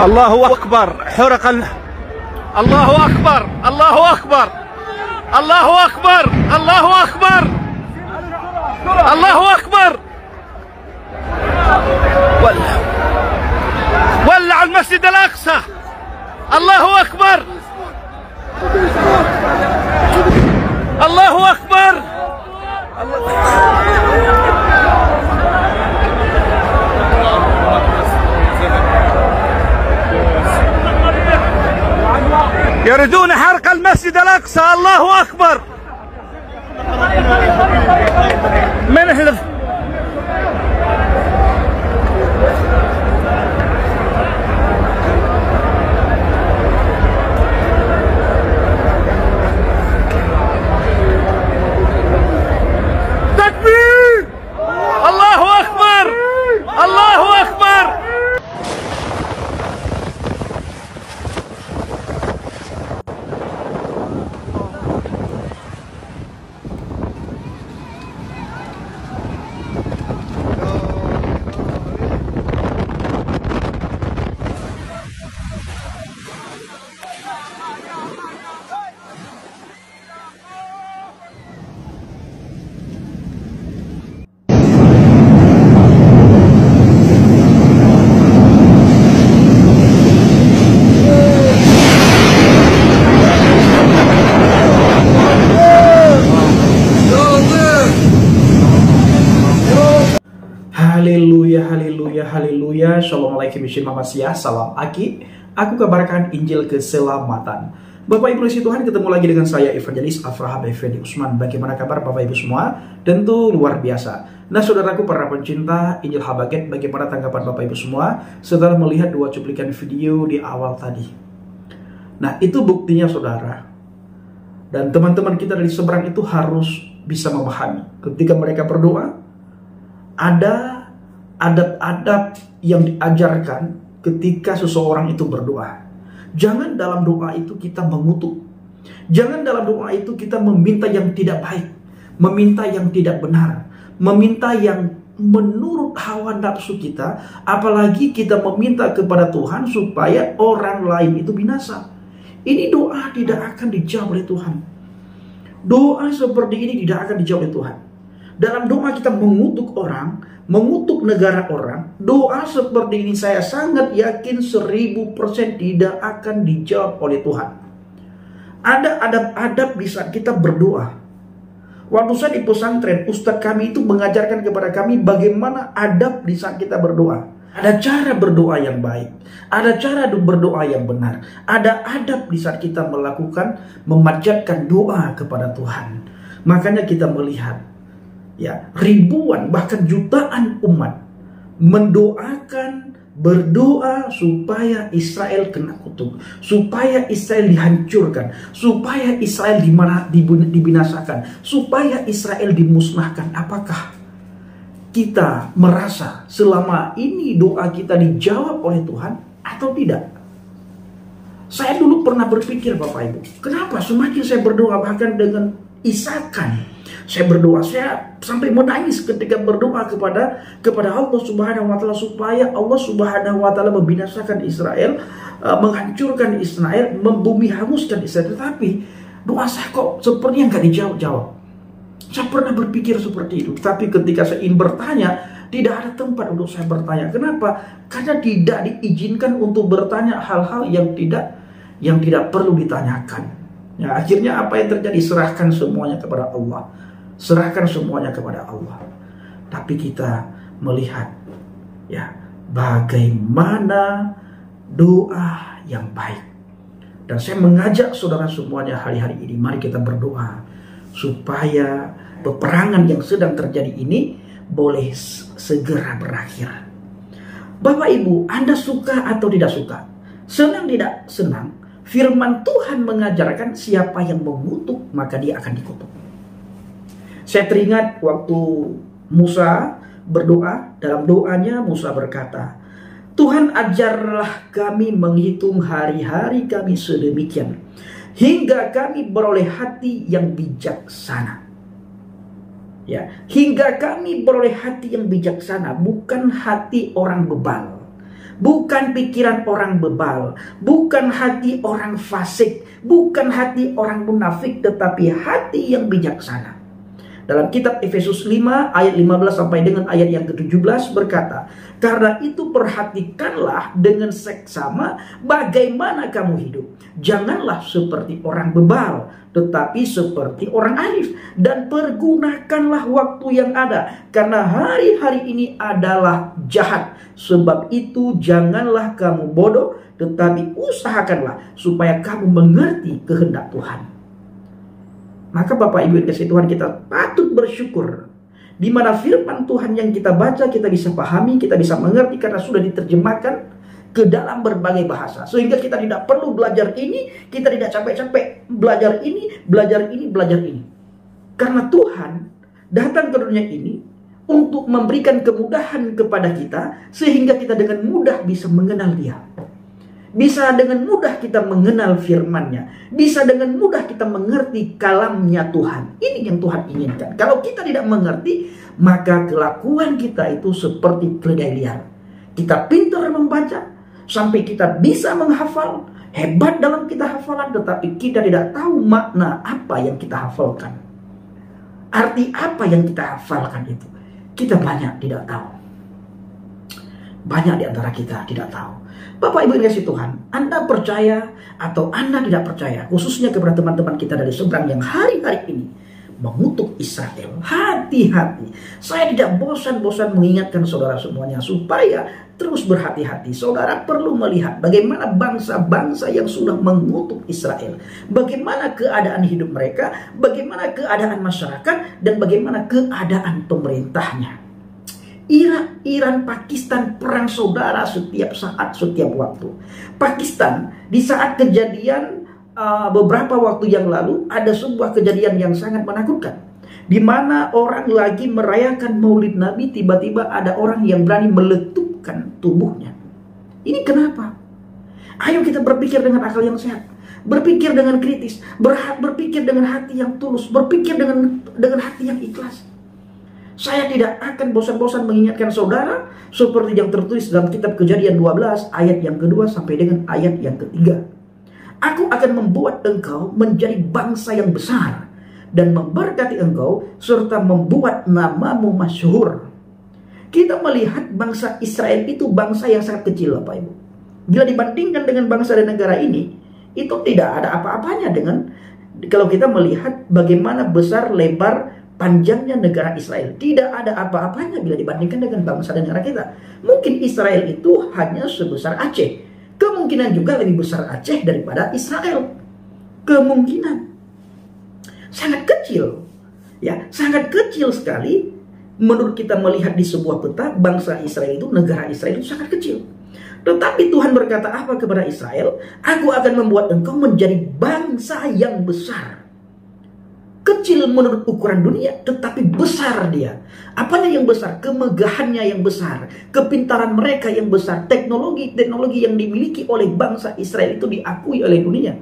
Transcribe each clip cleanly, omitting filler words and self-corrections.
الله أكبر. حرق الله أكبر. الله أكبر. الله أكبر. الله أكبر. الله أكبر. ولع المسجد الأقصى. الله أكبر. الله أكبر. يريدون حرق المسجد الأقصى. الله أكبر. من احلف تكبير. الله أكبر. الله أكبر. Haleluya, haleluya, haleluya. Assalamualaikum warahmatullahi wabarakatuh. Salam Aki. Aku kabarkan Injil keselamatan. Bapak Ibu kasih Tuhan, ketemu lagi dengan saya Evangelis Avraham Effendi Usman. Bagaimana kabar Bapak Ibu semua? Tentu luar biasa. Nah saudaraku para pencinta Injil Habaget, bagaimana tanggapan Bapak Ibu semua setelah melihat dua cuplikan video di awal tadi? Nah itu buktinya saudara. Dan teman-teman kita dari seberang itu harus bisa memahami ketika mereka berdoa, ada adab-adab yang diajarkan ketika seseorang itu berdoa. Jangan dalam doa itu kita mengutuk. Jangan dalam doa itu kita meminta yang tidak baik, meminta yang tidak benar, meminta yang menurut hawa nafsu kita, apalagi kita meminta kepada Tuhan supaya orang lain itu binasa. Ini doa tidak akan dijawab oleh Tuhan. Doa seperti ini tidak akan dijawab oleh Tuhan. Dalam doa kita mengutuk orang, mengutuk negara orang, doa seperti ini saya sangat yakin 1000% tidak akan dijawab oleh Tuhan. Ada adab-adab di saat kita berdoa. Waktu saya di pesantren, ustadz kami itu mengajarkan kepada kami bagaimana adab di saat kita berdoa. Ada cara berdoa yang baik, ada cara berdoa yang benar, ada adab di saat kita melakukan, memanjatkan doa kepada Tuhan. Makanya kita melihat ya, ribuan bahkan jutaan umat mendoakan, berdoa supaya Israel kena kutuk, supaya Israel dihancurkan, supaya Israel dibinasakan, supaya Israel dimusnahkan. Apakah kita merasa selama ini doa kita dijawab oleh Tuhan atau tidak? Saya dulu pernah berpikir Bapak Ibu, kenapa semakin saya berdoa bahkan dengan isakan, saya berdoa, saya sampai menangis ketika berdoa kepada Allah Subhanahu wa taala supaya Allah Subhanahu wa taala membinasakan Israel, menghancurkan Israel, membumi hanguskan Israel. Tetapi doa saya kok sepertinya nggak dijawab-jawab. Saya pernah berpikir seperti itu, tapi ketika saya ingin bertanya, tidak ada tempat untuk saya bertanya. Kenapa? Karena tidak diizinkan untuk bertanya hal-hal yang tidak perlu ditanyakan. Ya, akhirnya apa yang terjadi? Serahkan semuanya kepada Allah. Serahkan semuanya kepada Allah. Tapi kita melihat ya bagaimana doa yang baik. Dan saya mengajak saudara semuanya hari-hari ini, mari kita berdoa supaya peperangan yang sedang terjadi ini boleh segera berakhir. Bapak Ibu, Anda suka atau tidak suka, senang tidak senang, firman Tuhan mengajarkan siapa yang mengutuk maka dia akan dikutuk. Saya teringat waktu Musa berdoa, dalam doanya Musa berkata, Tuhan ajarlah kami menghitung hari-hari kami sedemikian, hingga kami beroleh hati yang bijaksana. Ya, hingga kami beroleh hati yang bijaksana, bukan hati orang bebal, bukan pikiran orang bebal, bukan hati orang fasik, bukan hati orang munafik, tetapi hati yang bijaksana. Dalam kitab Efesus 5 ayat 15 sampai dengan ayat yang ke-17 berkata, karena itu perhatikanlah dengan seksama bagaimana kamu hidup. Janganlah seperti orang bebal, tetapi seperti orang arif. Dan pergunakanlah waktu yang ada, karena hari-hari ini adalah jahat. Sebab itu janganlah kamu bodoh, tetapi usahakanlah supaya kamu mengerti kehendak Tuhan. Maka Bapak Ibu yang kasih Tuhan, kita patut bersyukur di mana firman Tuhan yang kita baca kita bisa pahami, kita bisa mengerti karena sudah diterjemahkan ke dalam berbagai bahasa. Sehingga kita tidak perlu belajar ini, kita tidak capek-capek belajar ini, belajar ini, belajar ini. Karena Tuhan datang ke dunia ini untuk memberikan kemudahan kepada kita sehingga kita dengan mudah bisa mengenal Dia. Bisa dengan mudah kita mengenal firman-Nya. Bisa dengan mudah kita mengerti kalamnya Tuhan. Ini yang Tuhan inginkan. Kalau kita tidak mengerti, maka kelakuan kita itu seperti keledai liar. Kita pintar membaca, sampai kita bisa menghafal, hebat dalam kita hafalan, tetapi kita tidak tahu makna apa yang kita hafalkan. Arti apa yang kita hafalkan itu, kita banyak tidak tahu. Banyak di antara kita tidak tahu. Bapak Ibu yang kasih Tuhan, Anda percaya atau Anda tidak percaya, khususnya kepada teman-teman kita dari seberang yang hari-hari ini mengutuk Israel. Hati-hati. Saya tidak bosan-bosan mengingatkan saudara semuanya supaya terus berhati-hati. Saudara perlu melihat bagaimana bangsa-bangsa yang sudah mengutuk Israel. Bagaimana keadaan hidup mereka, bagaimana keadaan masyarakat, dan bagaimana keadaan pemerintahnya. Iran, Pakistan perang saudara setiap saat, setiap waktu. Pakistan di saat kejadian beberapa waktu yang lalu ada sebuah kejadian yang sangat menakutkan, di mana orang lagi merayakan Maulid Nabi, tiba-tiba ada orang yang berani meletupkan tubuhnya. Ini kenapa? Ayo kita berpikir dengan akal yang sehat, berpikir dengan kritis, berpikir dengan hati yang tulus, berpikir dengan hati yang ikhlas. Saya tidak akan bosan-bosan mengingatkan saudara seperti yang tertulis dalam kitab Kejadian 12 ayat yang kedua sampai dengan ayat yang ketiga. Aku akan membuat engkau menjadi bangsa yang besar dan memberkati engkau serta membuat namamu masyhur. Kita melihat bangsa Israel itu bangsa yang sangat kecil, Bapak Ibu. Bila dibandingkan dengan bangsa dan negara ini, itu tidak ada apa-apanya dengan kalau kita melihat bagaimana besar, lebar, panjangnya negara Israel. Tidak ada apa-apanya bila dibandingkan dengan bangsa dan negara kita. Mungkin Israel itu hanya sebesar Aceh. Kemungkinan juga lebih besar Aceh daripada Israel. Kemungkinan. Sangat kecil. Ya, sangat kecil sekali. Menurut kita melihat di sebuah peta, bangsa Israel itu, negara Israel itu sangat kecil. Tetapi Tuhan berkata apa kepada Israel? Aku akan membuat engkau menjadi bangsa yang besar. Kecil menurut ukuran dunia, tetapi besar dia. Apanya yang besar? Kemegahannya yang besar, kepintaran mereka yang besar, teknologi yang dimiliki oleh bangsa Israel itu diakui oleh dunia.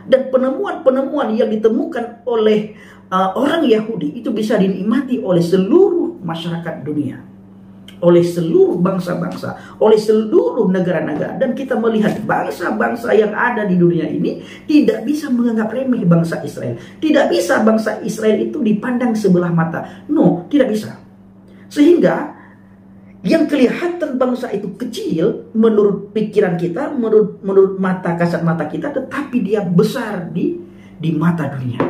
Dan penemuan-penemuan yang ditemukan oleh orang Yahudi itu bisa dinikmati oleh seluruh masyarakat dunia, oleh seluruh bangsa-bangsa, oleh seluruh negara-negara. Dan kita melihat bangsa-bangsa yang ada di dunia ini tidak bisa menganggap remeh bangsa Israel. Tidak bisa bangsa Israel itu dipandang sebelah mata. No, tidak bisa. Sehingga yang kelihatan bangsa itu kecil menurut pikiran kita, menurut mata kasat mata kita, tetapi dia besar di mata dunia.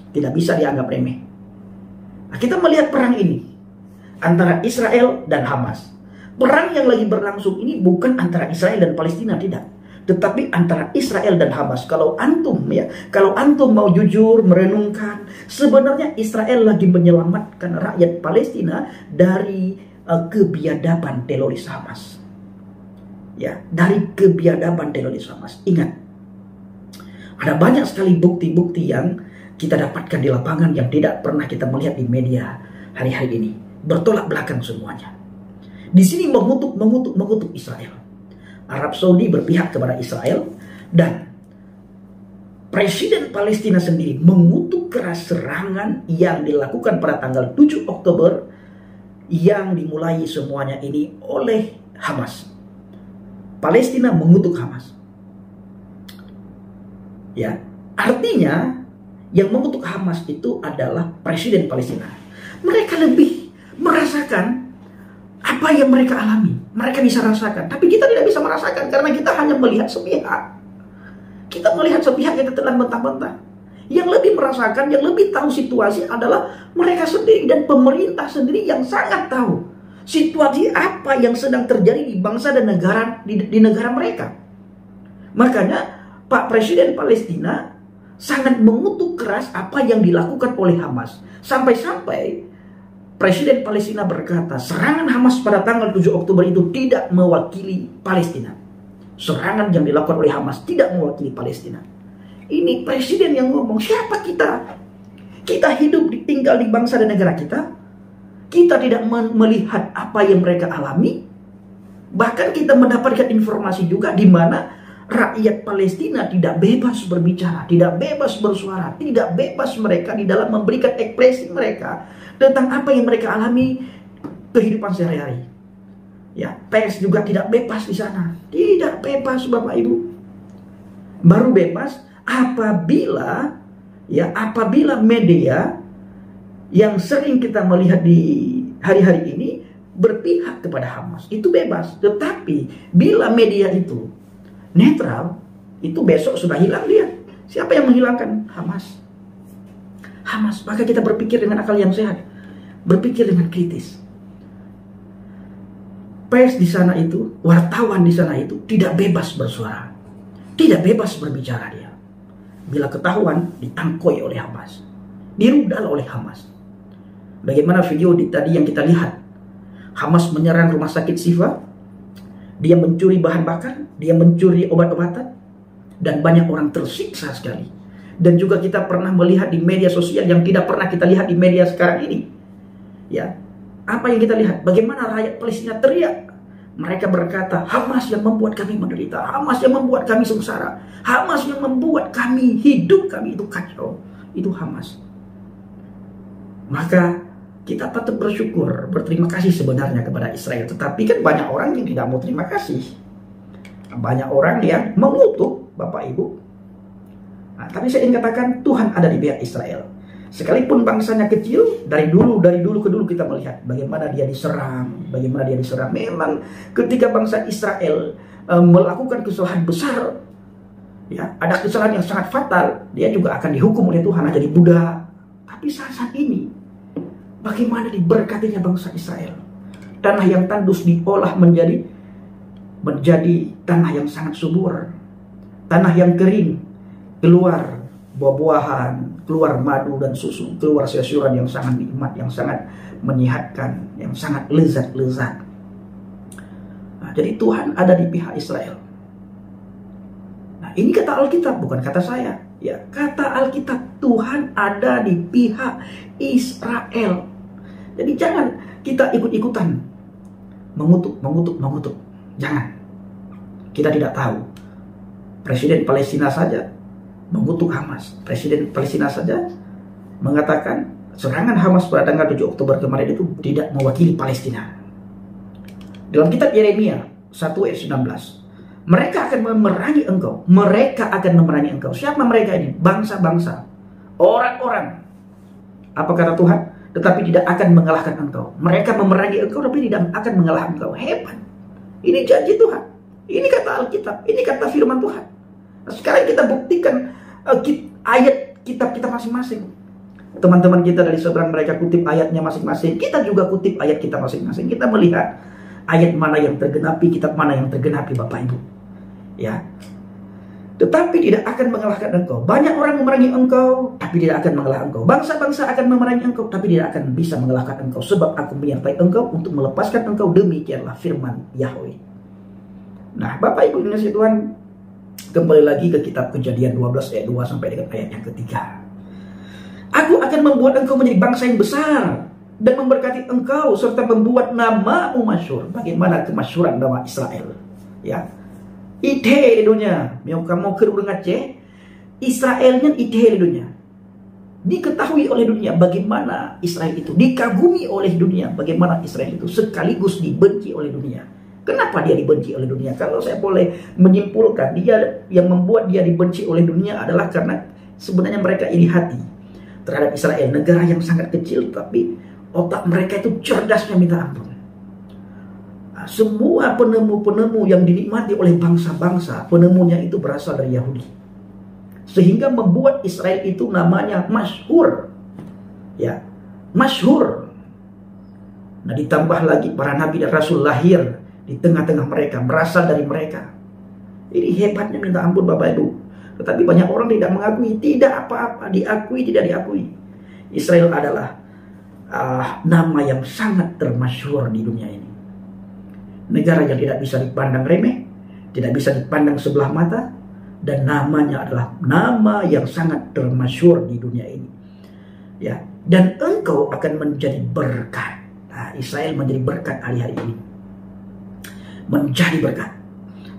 Tidak bisa dianggap remeh. Nah, kita melihat perang ini antara Israel dan Hamas. Perang yang lagi berlangsung ini bukan antara Israel dan Palestina, tidak. Tetapi antara Israel dan Hamas. Kalau antum mau jujur merenungkan, sebenarnya Israel lagi menyelamatkan rakyat Palestina dari kebiadaban teroris Hamas. Ya, dari kebiadaban teroris Hamas. Ingat, ada banyak sekali bukti-bukti yang kita dapatkan di lapangan yang tidak pernah kita melihat di media hari-hari ini. Bertolak belakang semuanya. Di sini mengutuk Israel. Arab Saudi berpihak kepada Israel dan Presiden Palestina sendiri mengutuk keras serangan yang dilakukan pada tanggal 7 Oktober yang dimulai semuanya ini oleh Hamas. Palestina mengutuk Hamas. Ya, artinya yang mengutuk Hamas itu adalah Presiden Palestina. Mereka lebih merasakan apa yang mereka alami. Mereka bisa rasakan, tapi kita tidak bisa merasakan karena kita hanya melihat sepihak. Kita melihat sepihak, kita telan mentah-mentah. Yang lebih merasakan, yang lebih tahu situasi adalah mereka sendiri dan pemerintah sendiri yang sangat tahu situasi apa yang sedang terjadi di bangsa dan negara di negara mereka. Makanya Pak Presiden Palestina sangat mengutuk keras apa yang dilakukan oleh Hamas. Sampai-sampai Presiden Palestina berkata, serangan Hamas pada tanggal 7 Oktober itu tidak mewakili Palestina. Serangan yang dilakukan oleh Hamas tidak mewakili Palestina. Ini presiden yang ngomong. Siapa kita? Kita hidup, tinggal di bangsa dan negara kita. Kita tidak melihat apa yang mereka alami. Bahkan kita mendapatkan informasi juga di mana rakyat Palestina tidak bebas berbicara, tidak bebas bersuara, tidak bebas mereka di dalam memberikan ekspresi mereka tentang apa yang mereka alami kehidupan sehari-hari. Ya, pers juga tidak bebas di sana. Tidak bebas, Bapak Ibu. Baru bebas apabila media yang sering kita melihat di hari-hari ini berpihak kepada Hamas, itu bebas. Tetapi bila media itu netral, itu besok sudah hilang dia. Siapa yang menghilangkan? Hamas. Hamas. Maka kita berpikir dengan akal yang sehat, berpikir dengan kritis. Pers di sana itu, wartawan di sana itu tidak bebas bersuara, tidak bebas berbicara dia. Bila ketahuan, ditangkoi oleh Hamas, dirudal oleh Hamas. Bagaimana video tadi yang kita lihat, Hamas menyerang rumah sakit Shifa, dia mencuri bahan bakar, dia mencuri obat-obatan, dan banyak orang tersiksa sekali. Dan juga kita pernah melihat di media sosial yang tidak pernah kita lihat di media sekarang ini. Ya, apa yang kita lihat? Bagaimana rakyat Palestina teriak. Mereka berkata, Hamas yang membuat kami menderita, Hamas yang membuat kami sengsara, Hamas yang membuat kami hidup kami itu kacau. Itu Hamas. Maka kita patut bersyukur, berterima kasih sebenarnya kepada Israel. Tetapi kan banyak orang yang tidak mau terima kasih. Banyak orang yang mengutuk, Bapak Ibu. Nah, tapi saya ingin katakan Tuhan ada di pihak Israel. Sekalipun bangsanya kecil, dari dulu ke dulu kita melihat bagaimana dia diserang, Memang ketika bangsa Israel melakukan kesalahan besar, ya, ada kesalahan yang sangat fatal, dia juga akan dihukum oleh Tuhan, jadi budak. Tapi saat ini, bagaimana diberkatinya bangsa Israel? Tanah yang tandus diolah menjadi tanah yang sangat subur, tanah yang kering, keluar buah-buahan, keluar madu dan susu, keluar sayuran yang sangat nikmat, yang sangat menyehatkan, yang sangat lezat-lezat. Nah, jadi Tuhan ada di pihak Israel. Nah, ini kata Alkitab, bukan kata saya. Ya, kata Alkitab, Tuhan ada di pihak Israel. Jadi jangan kita ikut-ikutan mengutuk. Jangan. Kita tidak tahu. Presiden Palestina saja mengutuk Hamas. Presiden Palestina saja mengatakan serangan Hamas pada tanggal 7 Oktober kemarin itu tidak mewakili Palestina. Dalam kitab Yeremia 1 ayat 19, mereka akan memerangi engkau. Mereka akan memerangi engkau. Siapa mereka ini? Bangsa-bangsa, orang-orang. Apa kata Tuhan? Tetapi tidak akan mengalahkan engkau. Mereka memerangi engkau tapi tidak akan mengalahkan engkau. Hebat. Ini janji Tuhan. Ini kata Alkitab. Ini kata firman Tuhan. Nah, sekarang kita buktikan ayat kitab kita masing-masing. Teman-teman kita dari seberang mereka kutip ayatnya masing-masing. Kita juga kutip ayat kita masing-masing. Kita melihat ayat mana yang tergenapi, kitab mana yang tergenapi, Bapak Ibu. Ya. Tetapi tidak akan mengalahkan engkau. Banyak orang memerangi engkau, tapi tidak akan mengalahkan engkau. Bangsa-bangsa akan memerangi engkau, tapi tidak akan bisa mengalahkan engkau. Sebab aku menyertai engkau untuk melepaskan engkau. Demikianlah firman Yahweh. Nah, Bapak Ibu Indonesia Tuhan, kembali lagi ke kitab Kejadian 12 ayat 2 sampai dengan ayat yang ketiga. Aku akan membuat engkau menjadi bangsa yang besar dan memberkati engkau serta membuat namamu masyhur. Bagaimana kemasyhuran nama Israel? Ya. Ide di dunia. Kamu kerudung Aceh. Israelnya ide di dunia. Diketahui oleh dunia bagaimana Israel itu. Dikagumi oleh dunia bagaimana Israel itu. Sekaligus dibenci oleh dunia. Kenapa dia dibenci oleh dunia? Kalau saya boleh menyimpulkan, dia yang membuat dia dibenci oleh dunia adalah karena sebenarnya mereka iri hati terhadap Israel, negara yang sangat kecil, tapi otak mereka itu cerdasnya minta ampun. Semua penemu-penemu yang dinikmati oleh bangsa-bangsa, penemunya itu berasal dari Yahudi. Sehingga membuat Israel itu namanya masyhur. Ya, masyhur. Nah, ditambah lagi para nabi dan rasul lahir di tengah-tengah mereka, berasal dari mereka. Ini hebatnya minta ampun Bapak Ibu. Tetapi banyak orang tidak mengakui, tidak apa-apa, diakui, tidak diakui. Israel adalah nama yang sangat termasyhur di dunia ini. Negara yang tidak bisa dipandang remeh, tidak bisa dipandang sebelah mata, dan namanya adalah nama yang sangat termasyhur di dunia ini. Ya, dan engkau akan menjadi berkat. Nah, Israel menjadi berkat hari-hari ini. Menjadi berkat.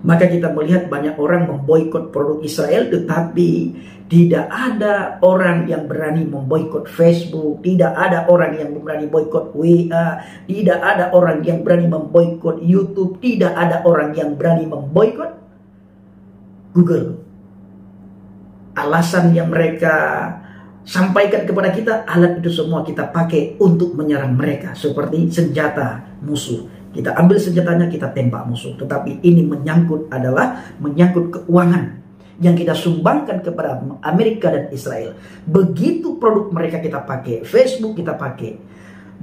Maka kita melihat banyak orang memboikot produk Israel, tetapi tidak ada orang yang berani memboikot Facebook, tidak ada orang yang berani boikot WA, tidak ada orang yang berani memboikot YouTube, tidak ada orang yang berani memboikot Google. Alasan yang mereka sampaikan kepada kita, alat itu semua kita pakai untuk menyerang mereka, seperti senjata musuh. Kita ambil senjatanya, kita tembak musuh. Tetapi ini menyangkut keuangan yang kita sumbangkan kepada Amerika dan Israel. Begitu produk mereka kita pakai, Facebook kita pakai,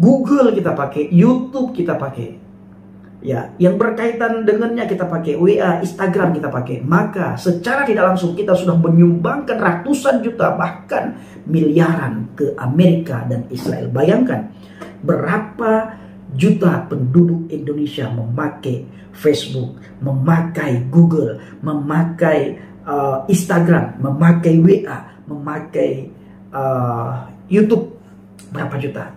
Google kita pakai, YouTube kita pakai, ya, yang berkaitan dengannya kita pakai, WA, Instagram kita pakai, maka secara tidak langsung kita sudah menyumbangkan ratusan juta, bahkan miliaran ke Amerika dan Israel. Bayangkan berapa juta penduduk Indonesia memakai Facebook, memakai Google, memakai Instagram, memakai WA, memakai YouTube. Berapa juta?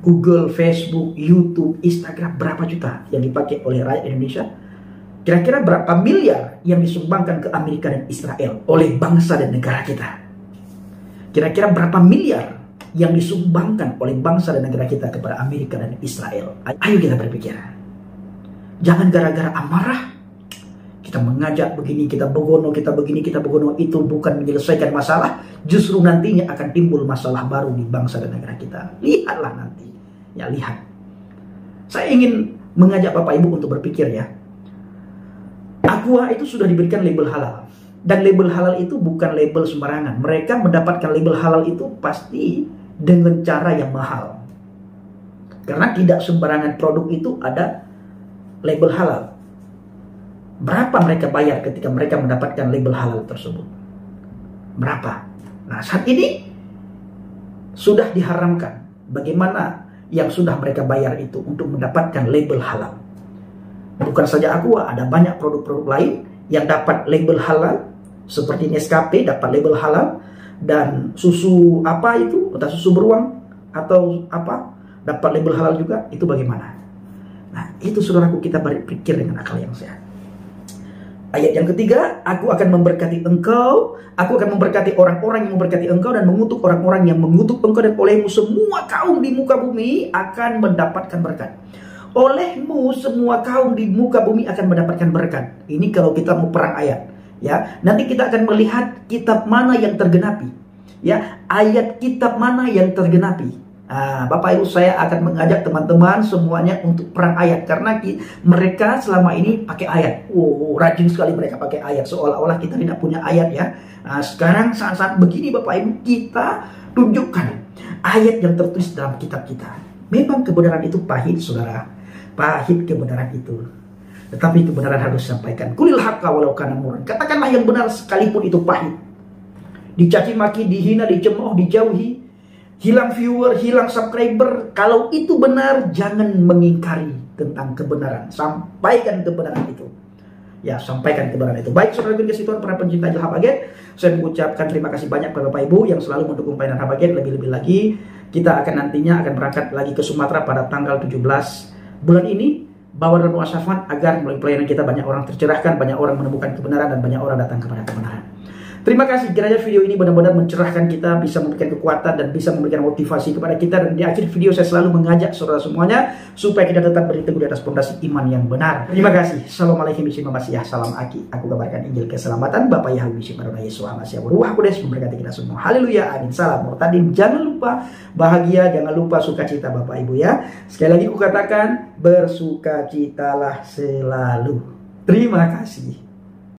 Google, Facebook, YouTube, Instagram, berapa juta yang dipakai oleh rakyat Indonesia? Kira-kira berapa miliar yang disumbangkan ke Amerika dan Israel oleh bangsa dan negara kita? Kira-kira berapa miliar yang disumbangkan oleh bangsa dan negara kita kepada Amerika dan Israel? Ayo kita berpikir. Jangan gara-gara amarah kita mengajak begini, kita begono, kita begini, kita begono. Itu bukan menyelesaikan masalah. Justru nantinya akan timbul masalah baru di bangsa dan negara kita. Lihatlah nanti. Ya, lihat. Saya ingin mengajak Bapak Ibu untuk berpikir ya. Aqua itu sudah diberikan label halal. Dan label halal itu bukan label sembarangan. Mereka mendapatkan label halal itu pasti dengan cara yang mahal. Karena tidak sembarangan produk itu ada label halal. Berapa mereka bayar ketika mereka mendapatkan label halal tersebut? Berapa? Nah, saat ini sudah diharamkan. Bagaimana yang sudah mereka bayar itu untuk mendapatkan label halal? Bukan saja Aqua, ada banyak produk-produk lain yang dapat label halal. Seperti Nescafe dapat label halal. Dan susu apa itu, entah susu beruang atau apa, dapat label halal juga. Itu bagaimana? Nah, itu saudaraku, kita berpikir dengan akal yang sehat. Ayat yang ketiga, aku akan memberkati engkau, aku akan memberkati orang-orang yang memberkati engkau dan mengutuk orang-orang yang mengutuk engkau, dan olehmu semua kaum di muka bumi akan mendapatkan berkat. Olehmu semua kaum di muka bumi akan mendapatkan berkat. Ini kalau kita mau perang ayat. Ya, nanti kita akan melihat kitab mana yang tergenapi. Ya, ayat kitab mana yang tergenapi. Bapak Ibu, saya akan mengajak teman-teman semuanya untuk perang ayat, karena mereka selama ini pakai ayat. Rajin sekali mereka pakai ayat, seolah-olah kita tidak punya ayat ya. Sekarang saat-saat begini Bapak Ibu, kita tunjukkan ayat yang tertulis dalam kitab kita. Memang kebenaran itu pahit, saudara. Pahit kebenaran itu. Tetapi kebenaran harus disampaikan. Kulil haqqa walau kana murran. Katakanlah yang benar sekalipun itu pahit. Dicaci maki, dihina, dicemooh, dijauhi, hilang viewer, hilang subscriber. Kalau itu benar, jangan mengingkari tentang kebenaran. Sampaikan kebenaran itu. Ya, sampaikan kebenaran itu. Baik, saudara bin Tuhan, para pencinta Ilham Agen, saya mengucapkan terima kasih banyak kepada Bapak Ibu yang selalu mendukung pelayanan Ilham Agen. Lebih-lebih lagi, kita akan nantinya berangkat lagi ke Sumatera pada tanggal 17 bulan ini. Bawa dan doa syafat agar melalui pelayanan kita banyak orang tercerahkan, banyak orang menemukan kebenaran, dan banyak orang datang kepada kebenaran. Terima kasih, kiranya video ini benar-benar mencerahkan kita, bisa memberikan kekuatan dan bisa memberikan motivasi kepada kita. Dan di akhir video saya selalu mengajak saudara semuanya supaya kita tetap berteguh di atas fondasi iman yang benar. Terima kasih. Assalamualaikum warahmatullahi wabarakatuh. Salam Aki. Aku kabarkan Injil keselamatan. Bapak Yahweh Shimmarona Yesus Hamasiah Ruah Kudus memberkati kita semua. Haleluya. Amin. Salam Murtadin. Jangan lupa bahagia, jangan lupa sukacita Bapak Ibu ya. Sekali lagi aku katakan bersukacitalah selalu. Terima kasih.